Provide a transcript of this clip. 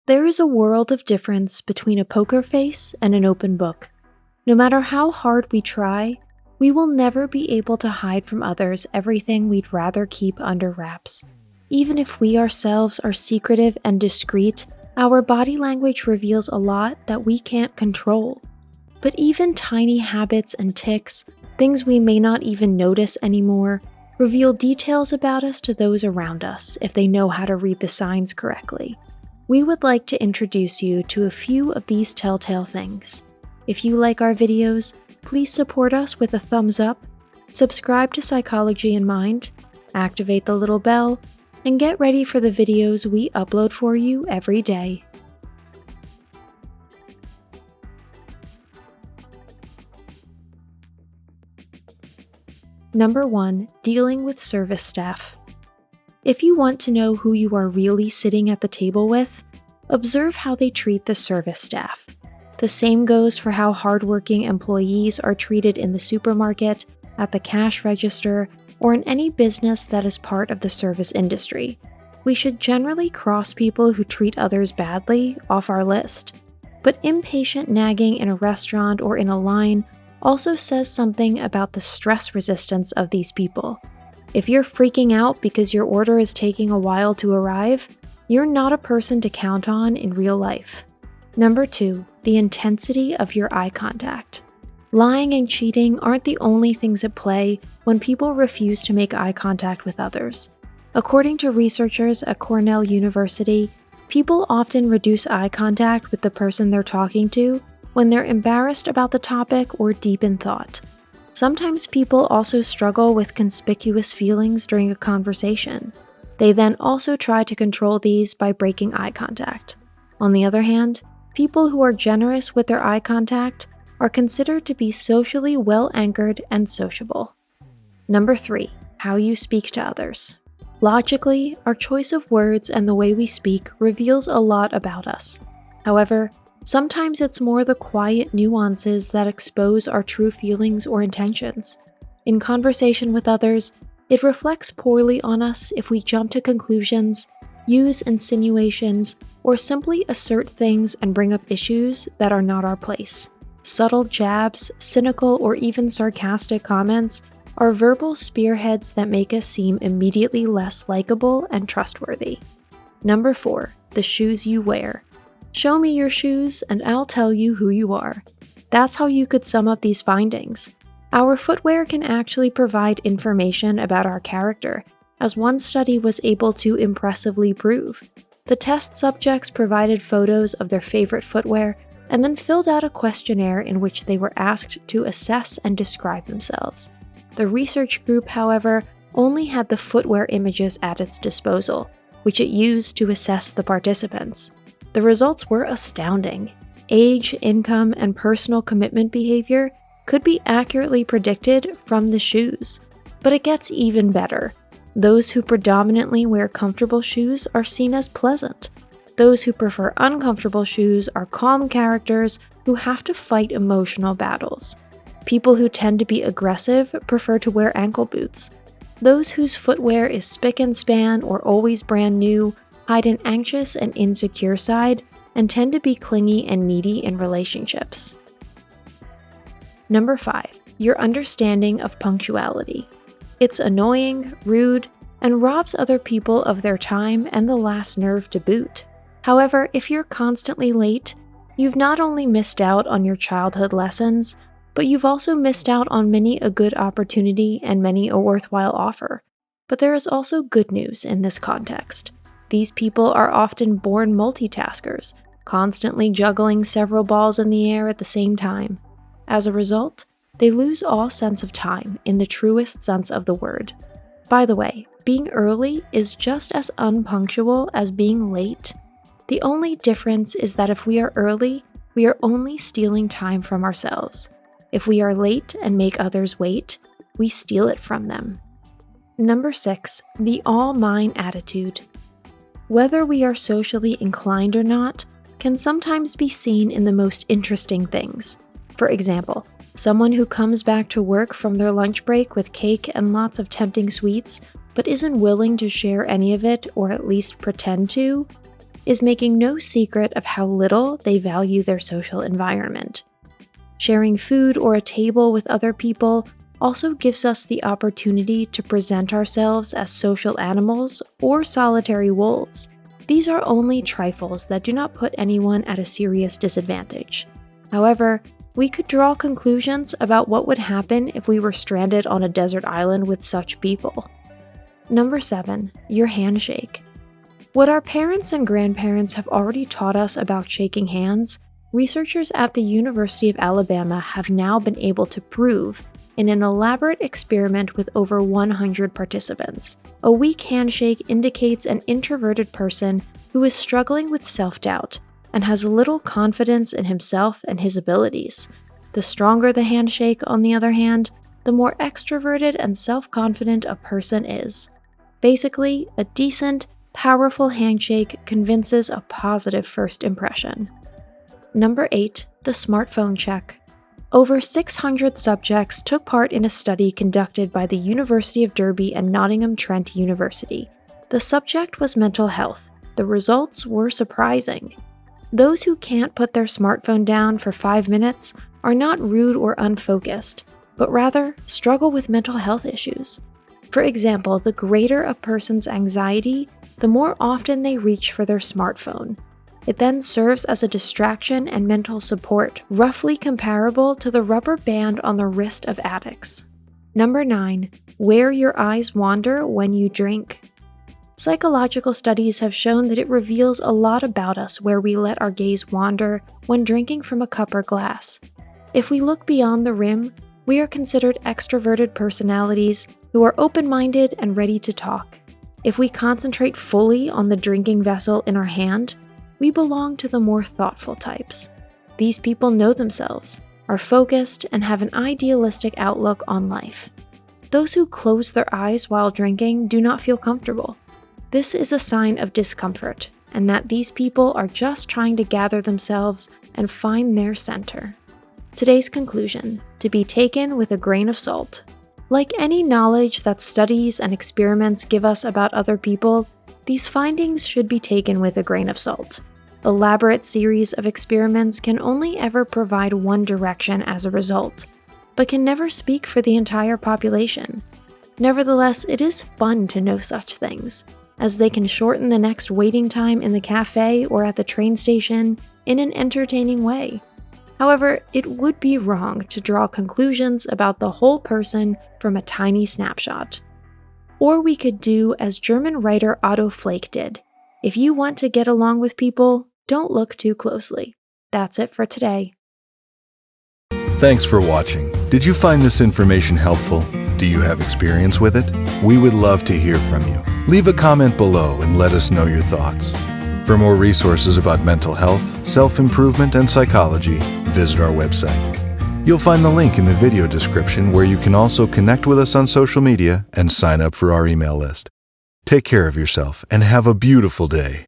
There is a world of difference between a poker face and an open book. No matter how hard we try, we will never be able to hide from others everything we'd rather keep under wraps. Even if we ourselves are secretive and discreet, our body language reveals a lot that we can't control. But even tiny habits and tics, things we may not even notice anymore, reveal details about us to those around us if they know how to read the signs correctly. We would like to introduce you to a few of these telltale things. If you like our videos, please support us with a thumbs up, subscribe to Psychology in Mind, activate the little bell, and get ready for the videos we upload for you every day. Number 1. Dealing with service staff. If you want to know who you are really sitting at the table with, observe how they treat the service staff. The same goes for how hardworking employees are treated in the supermarket, at the cash register, or in any business that is part of the service industry. We should generally cross people who treat others badly off our list. But impatient nagging in a restaurant or in a line also says something about the stress resistance of these people. If you're freaking out because your order is taking a while to arrive, you're not a person to count on in real life. Number 2, the intensity of your eye contact. Lying and cheating aren't the only things at play when people refuse to make eye contact with others. According to researchers at Cornell University, people often reduce eye contact with the person they're talking to when they're embarrassed about the topic or deep in thought. Sometimes people also struggle with conspicuous feelings during a conversation. They then also try to control these by breaking eye contact. On the other hand, people who are generous with their eye contact are considered to be socially well-anchored and sociable. Number 3, how you speak to others. Logically, our choice of words and the way we speak reveals a lot about us. However, sometimes it's more the quiet nuances that expose our true feelings or intentions. In conversation with others, it reflects poorly on us if we jump to conclusions, use insinuations, or simply assert things and bring up issues that are not our place. Subtle jabs, cynical or even sarcastic comments are verbal spearheads that make us seem immediately less likable and trustworthy. Number 4, the shoes you wear. Show me your shoes and I'll tell you who you are. That's how you could sum up these findings. Our footwear can actually provide information about our character, as one study was able to impressively prove. The test subjects provided photos of their favorite footwear and then filled out a questionnaire in which they were asked to assess and describe themselves. The research group, however, only had the footwear images at its disposal, which it used to assess the participants. The results were astounding. Age, income, and personal commitment behavior could be accurately predicted from the shoes. But it gets even better. Those who predominantly wear comfortable shoes are seen as pleasant. Those who prefer uncomfortable shoes are calm characters who have to fight emotional battles. People who tend to be aggressive prefer to wear ankle boots. Those whose footwear is spick and span or always brand new hide an anxious and insecure side and tend to be clingy and needy in relationships. Number 5, your understanding of punctuality. It's annoying, rude, and robs other people of their time and the last nerve to boot. However, if you're constantly late, you've not only missed out on your childhood lessons, but you've also missed out on many a good opportunity and many a worthwhile offer. But there is also good news in this context. These people are often born multitaskers, constantly juggling several balls in the air at the same time. As a result, they lose all sense of time in the truest sense of the word. By the way, being early is just as unpunctual as being late. The only difference is that if we are early, we are only stealing time from ourselves. If we are late and make others wait, we steal it from them. Number 6, the all mine attitude. Whether we are socially inclined or not can sometimes be seen in the most interesting things. For example, someone who comes back to work from their lunch break with cake and lots of tempting sweets, but isn't willing to share any of it or at least pretend to, is making no secret of how little they value their social environment. Sharing food or a table with other people also gives us the opportunity to present ourselves as social animals or solitary wolves. These are only trifles that do not put anyone at a serious disadvantage. However, we could draw conclusions about what would happen if we were stranded on a desert island with such people. Number 7, your handshake. What our parents and grandparents have already taught us about shaking hands, researchers at the University of Alabama have now been able to prove in an elaborate experiment with over 100 participants. A weak handshake indicates an introverted person who is struggling with self-doubt and has little confidence in himself and his abilities. The stronger the handshake, on the other hand, the more extroverted and self-confident a person is. Basically, a decent, powerful handshake convinces a positive first impression. Number 8, the smartphone check. Over 600 subjects took part in a study conducted by the University of Derby and Nottingham Trent University. The subject was mental health. The results were surprising. Those who can't put their smartphone down for 5 minutes are not rude or unfocused, but rather struggle with mental health issues. For example, the greater a person's anxiety, the more often they reach for their smartphone. It then serves as a distraction and mental support, roughly comparable to the rubber band on the wrist of addicts. Number 9, where your eyes wander when you drink. Psychological studies have shown that it reveals a lot about us where we let our gaze wander when drinking from a cup or glass. If we look beyond the rim, we are considered extroverted personalities who are open-minded and ready to talk. If we concentrate fully on the drinking vessel in our hand, we belong to the more thoughtful types. These people know themselves, are focused, and have an idealistic outlook on life. Those who close their eyes while drinking do not feel comfortable. This is a sign of discomfort, and that these people are just trying to gather themselves and find their center. Today's conclusion: to be taken with a grain of salt. Like any knowledge that studies and experiments give us about other people, these findings should be taken with a grain of salt. Elaborate series of experiments can only ever provide one direction as a result, but can never speak for the entire population. Nevertheless, it is fun to know such things, as they can shorten the next waiting time in the cafe or at the train station in an entertaining way. However, it would be wrong to draw conclusions about the whole person from a tiny snapshot. Or we could do as German writer Otto Flake did. If you want to get along with people, don't look too closely. That's it for today. Thanks for watching. Did you find this information helpful? Do you have experience with it? We would love to hear from you. Leave a comment below and let us know your thoughts. For more resources about mental health, self-improvement, and psychology, visit our website. You'll find the link in the video description where you can also connect with us on social media and sign up for our email list. Take care of yourself and have a beautiful day.